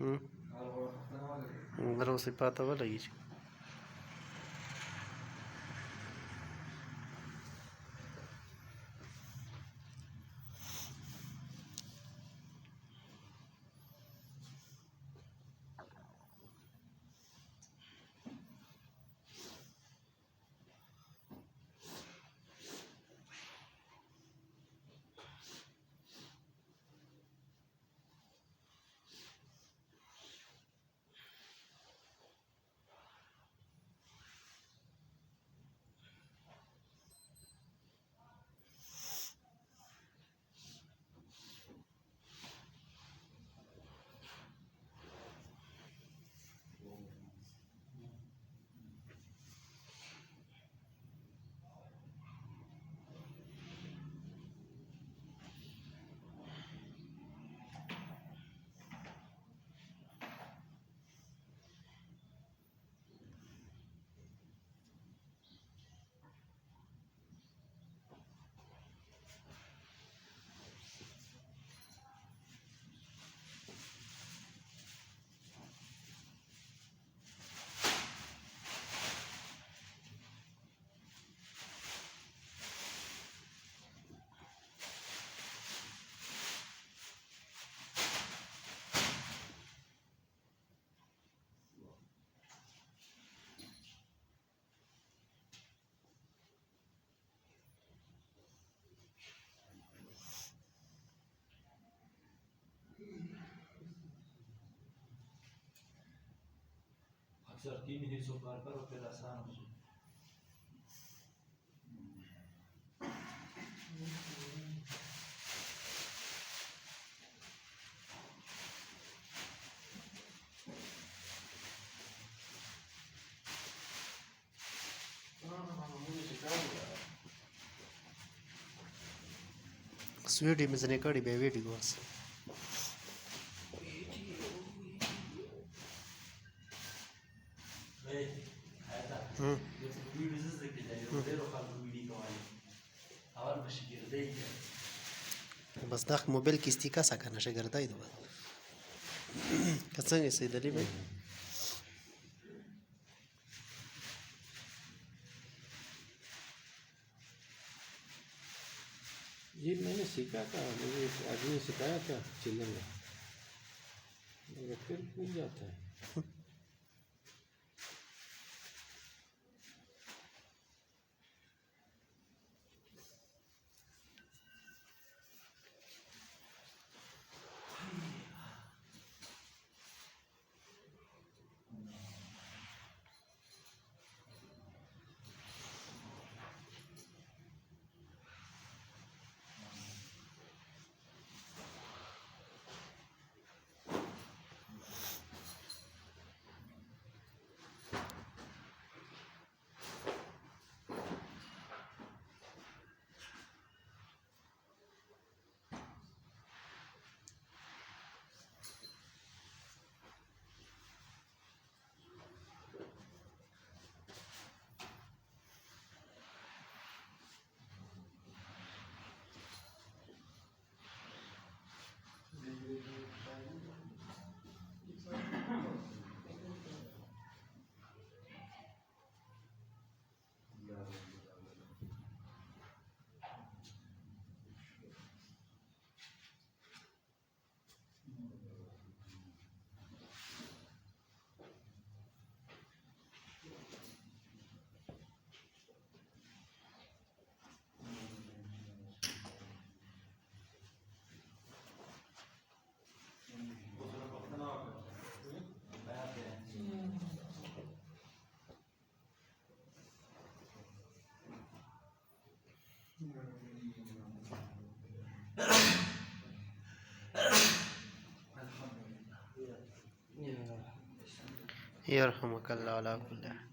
Terus sifat apa lagi? अक्सर 3 हिस्सों पर और फिर आसान हो जाए। Sweetie mizne kadi be videos. بس داخل موبایل کې استیکا سکنه شګردای دوه کڅنګ سیدلی به ये मैंने सीखा था, मुझे एक आदमी ने सिखाया था चिल्लम में, मगर फिर भूल जाता है। يرحمك الله على كل حال.